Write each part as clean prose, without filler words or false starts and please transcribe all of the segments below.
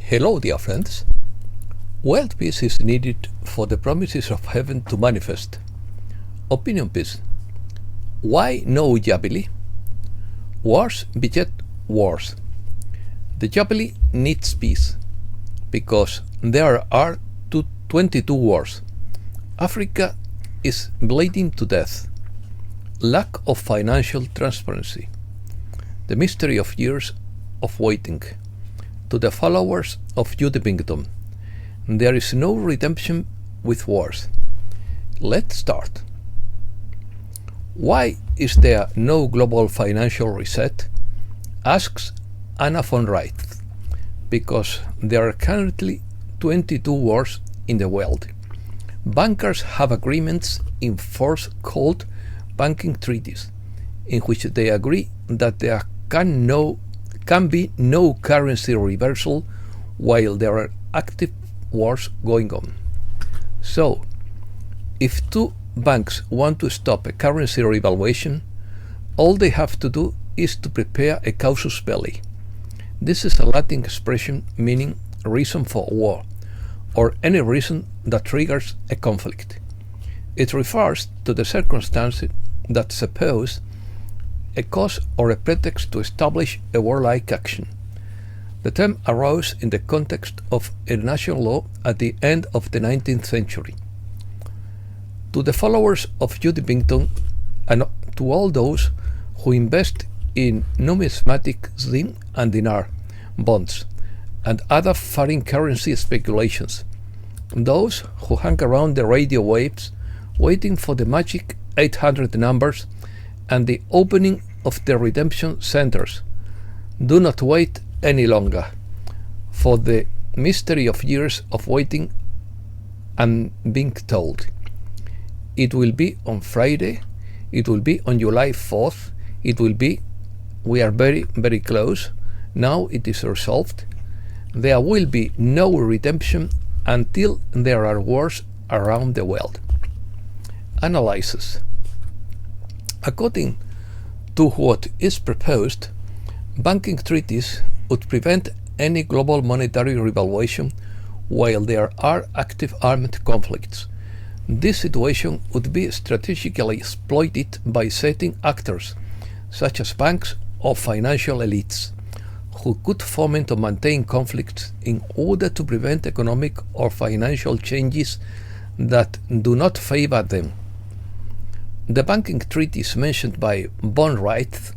Hello, dear friends. World peace is needed for the promises of heaven to manifest. Opinion piece. Why no Jubilee? Wars beget wars. The Jubilee needs peace because there are 22 wars. Africa is bleeding to death. Lack of financial transparency. The mystery of years of waiting. To the followers of Judy Byington, there is no redemption with wars. Let's start. Why is there no global financial reset? Asks Anna von Wright. Because there are currently 22 wars in the world. Bankers have agreements in force called banking treaties, in which they agree that there can be no currency reversal while there are active wars going on. So, if two banks want to stop a currency revaluation, all they have to do is to prepare a casus belli. This is a Latin expression meaning reason for war, or any reason that triggers a conflict. It refers to the circumstances that suppose a cause or a pretext to establish a warlike action. The term arose in the context of international law at the end of the 19th century. To the followers of Judy Byington and to all those who invest in numismatic zim and dinar, bonds, and other foreign currency speculations, those who hang around the radio waves waiting for the magic 800 numbers and the opening of the redemption centers, do not wait any longer, for the mystery of years of waiting and being told. It will be on Friday, it will be on July 4th, it will be, we are very, very close, now it is resolved. There will be no redemption until there are wars around the world. Analysis. According to what is proposed, banking treaties would prevent any global monetary revaluation while there are active armed conflicts. This situation would be strategically exploited by certain actors, such as banks or financial elites, who could foment or maintain conflicts in order to prevent economic or financial changes that do not favor them. The banking treaties mentioned by von Wright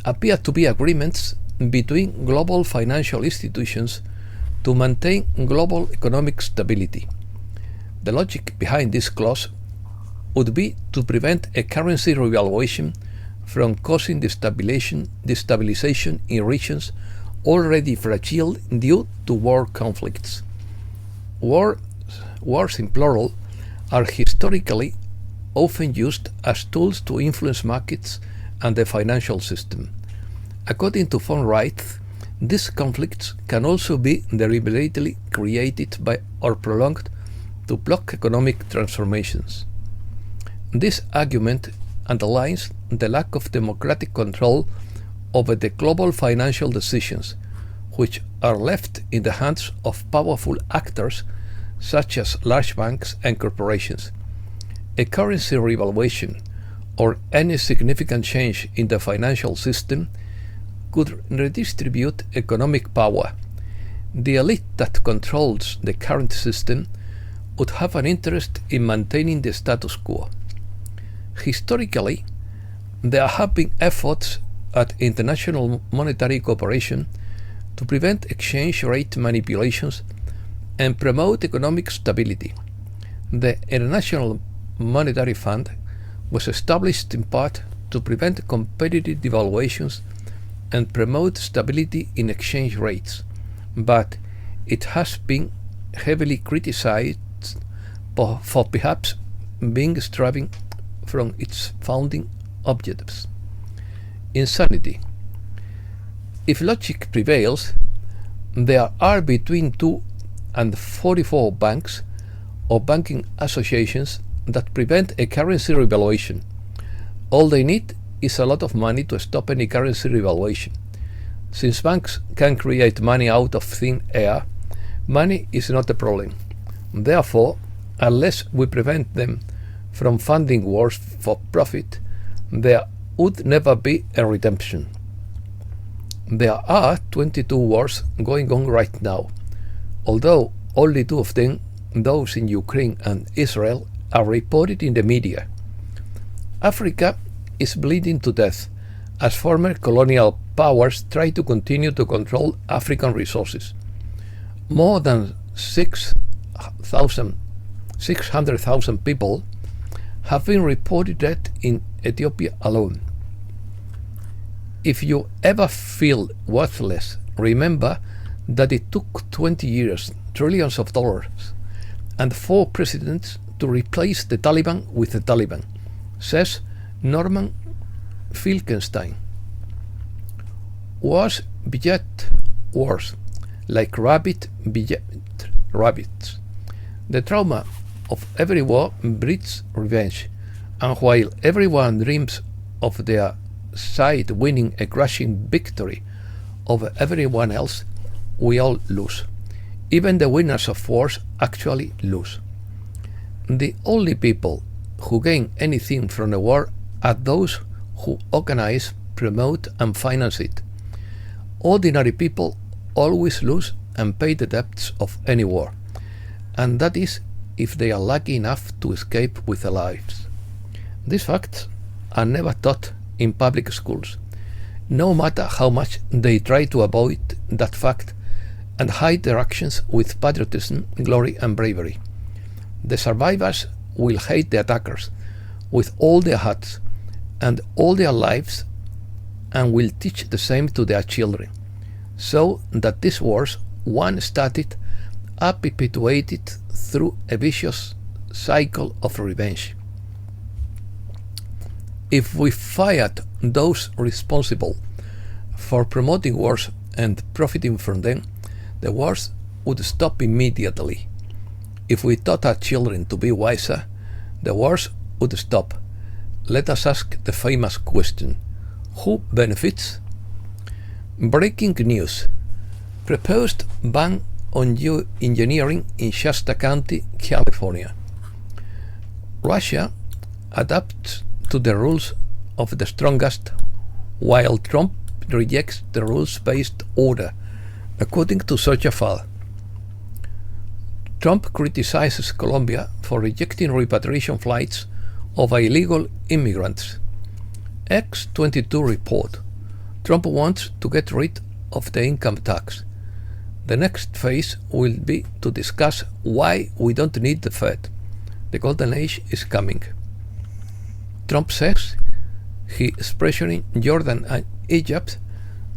appear to be agreements between global financial institutions to maintain global economic stability. The logic behind this clause would be to prevent a currency revaluation from causing destabilization in regions already fragile due to war conflicts. Wars in plural are historically often used as tools to influence markets and the financial system. According to von Wright, these conflicts can also be deliberately created by or prolonged to block economic transformations. This argument underlines the lack of democratic control over the global financial decisions, which are left in the hands of powerful actors such as large banks and corporations. A currency revaluation or any significant change in the financial system could redistribute economic power. The elite that controls the current system would have an interest in maintaining the status quo. Historically, there have been efforts at international monetary cooperation to prevent exchange rate manipulations and promote economic stability. The International Monetary Fund was established in part to prevent competitive devaluations and promote stability in exchange rates, but it has been heavily criticized for perhaps being straying from its founding objectives. Insanity. If logic prevails, there are between 2 and 44 banks or banking associations that prevent a currency revaluation. All they need is a lot of money to stop any currency revaluation. Since banks can create money out of thin air, Money is not a problem. Therefore, unless we prevent them from funding wars for profit, there would never be a redemption. There are 22 wars going on right now, although only 2 of them, those in Ukraine and Israel, are reported in the media. Africa is bleeding to death as former colonial powers try to continue to control African resources. More than 600,000 people have been reported dead in Ethiopia alone. If you ever feel worthless, remember that it took 20 years, trillions of dollars, and 4 presidents to replace the Taliban with the Taliban, says Norman Finkelstein. Wars beget wars, like rabbit beget rabbits. The trauma of every war breeds revenge, and while everyone dreams of their side winning a crushing victory over everyone else, we all lose. Even the winners of wars actually lose. The only people who gain anything from a war are those who organize, promote, and finance it. Ordinary people always lose and pay the debts of any war, and that is if they are lucky enough to escape with their lives. These facts are never taught in public schools, no matter how much they try to avoid that fact and hide their actions with patriotism, glory, and bravery. The survivors will hate the attackers with all their hearts and all their lives, and will teach the same to their children, so that these wars, once started, are perpetuated through a vicious cycle of revenge. If we fired those responsible for promoting wars and profiting from them, the wars would stop immediately. If we taught our children to be wiser, the wars would stop. Let us ask the famous question: who benefits? Breaking news. Proposed ban on geoengineering in Shasta County, California. Russia adapts to the rules of the strongest, while Trump rejects the rules-based order, according to such a file. Trump criticizes Colombia for rejecting repatriation flights of illegal immigrants. X22 report: Trump wants to get rid of the income tax. The next phase will be to discuss why we don't need the Fed. The golden age is coming. Trump says he is pressuring Jordan and Egypt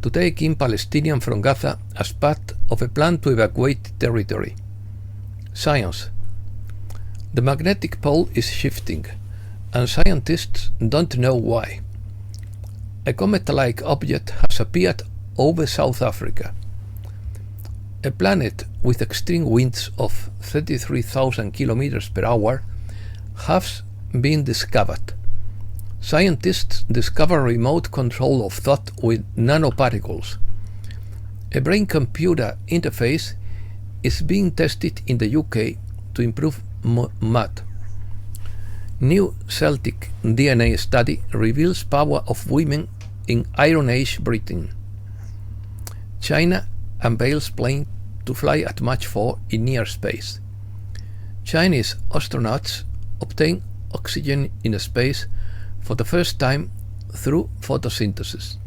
to take in Palestinians from Gaza as part of a plan to evacuate territory. Science. The magnetic pole is shifting, and scientists don't know why. A comet-like object has appeared over South Africa. A planet with extreme winds of 33,000 kilometers per hour has been discovered. Scientists discover remote control of thought with nanoparticles. A brain-computer interface is being tested in the UK to improve math. New Celtic DNA study reveals power of women in Iron Age Britain. China unveils plane to fly at Mach 4 in near space. Chinese astronauts obtain oxygen in space for the first time through photosynthesis.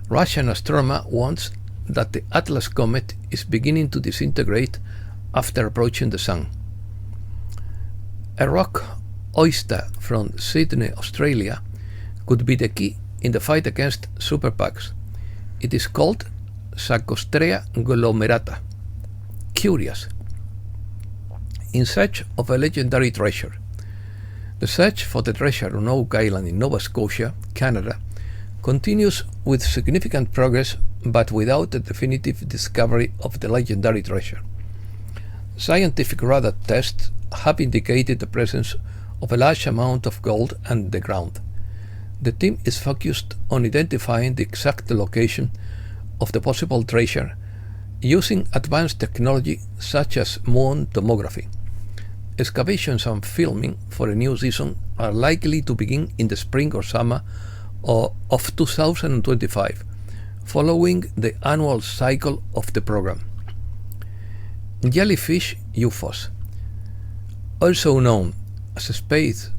Russian astronomer warns that the Atlas comet is beginning to disintegrate after approaching the Sun. A rock oyster from Sydney, Australia, could be the key in the fight against superbugs. It is called Sarcostrea glomerata. Curious. In search of a legendary treasure. The search for the treasure on Oak Island in Nova Scotia, Canada, continues with significant progress, but without a definitive discovery of the legendary treasure. Scientific radar tests have indicated the presence of a large amount of gold under the ground. The team is focused on identifying the exact location of the possible treasure Using advanced technology such as muon tomography, excavations and filming for a new season are likely to begin in the spring or summer of 2025, following the annual cycle of the program. Jellyfish UFOs, also known as space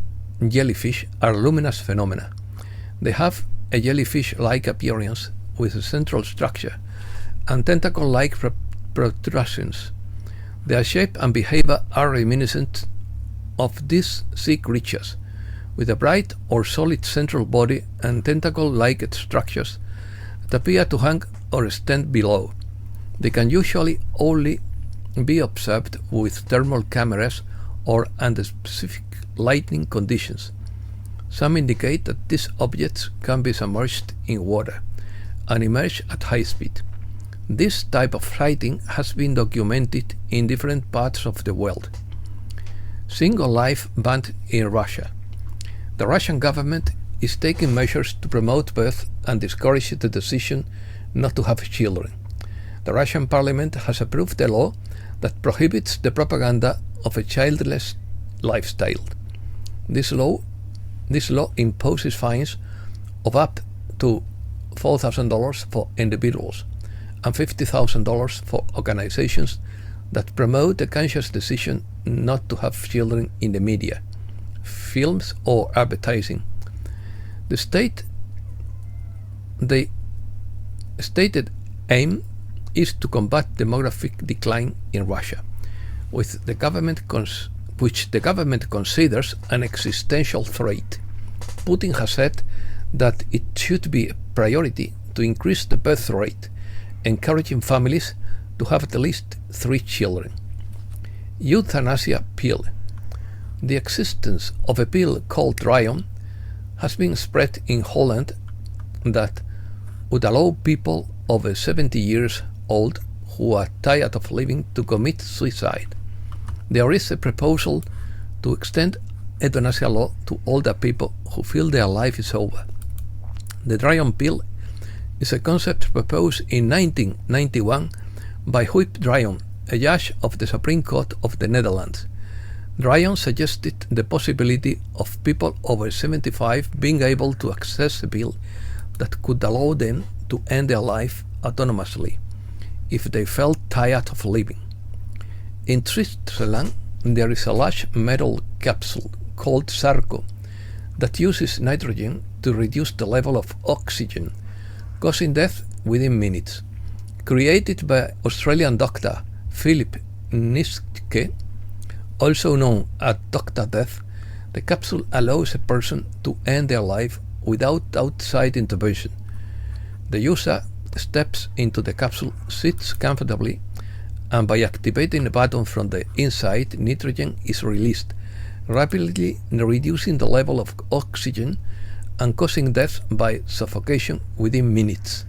jellyfish, are luminous phenomena. They have a jellyfish-like appearance with a central structure and tentacle-like protrusions. Their shape and behavior are reminiscent of these sea creatures, with a bright or solid central body and tentacle-like structures that appear to hang or extend below. They can usually only be observed with thermal cameras or under specific lighting conditions. Some indicate that these objects can be submerged in water and emerge at high speed. This type of sighting has been documented in different parts of the world. Single life banned in Russia. The Russian government is taking measures to promote birth and discourage the decision not to have children. The Russian parliament has approved a law that prohibits the propaganda of a childless lifestyle. This law imposes fines of up to $4,000 for individuals and $50,000 for organizations that promote the conscious decision not to have children in the media, films, or advertising. The stated aim is to combat demographic decline in Russia, which the government considers an existential threat. Putin has said that it should be a priority to increase the birth rate, encouraging families to have at least 3 children. Euthanasia pill. The existence of a pill called Ryan has been spread in Holland that would allow people over 70 years old who are tired of living to commit suicide. There is a proposal to extend euthanasia law to older people who feel their life is over. The Ryan pill is a concept proposed in 1991 by Huip Ryan, a judge of the Supreme Court of the Netherlands. Ryan suggested the possibility of people over 75 being able to access a pill that could allow them to end their life autonomously if they felt tired of living. In Switzerland, there is a large metal capsule called Sarco that uses nitrogen to reduce the level of oxygen, causing death within minutes. Created by Australian doctor Philip Niske, also known as Dr. Death, the capsule allows a person to end their life without outside intervention. The user steps into the capsule, sits comfortably, and by activating a button from the inside, nitrogen is released, rapidly reducing the level of oxygen and causing death by suffocation within minutes.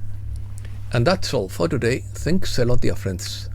And that's all for today. Thanks a lot, dear friends.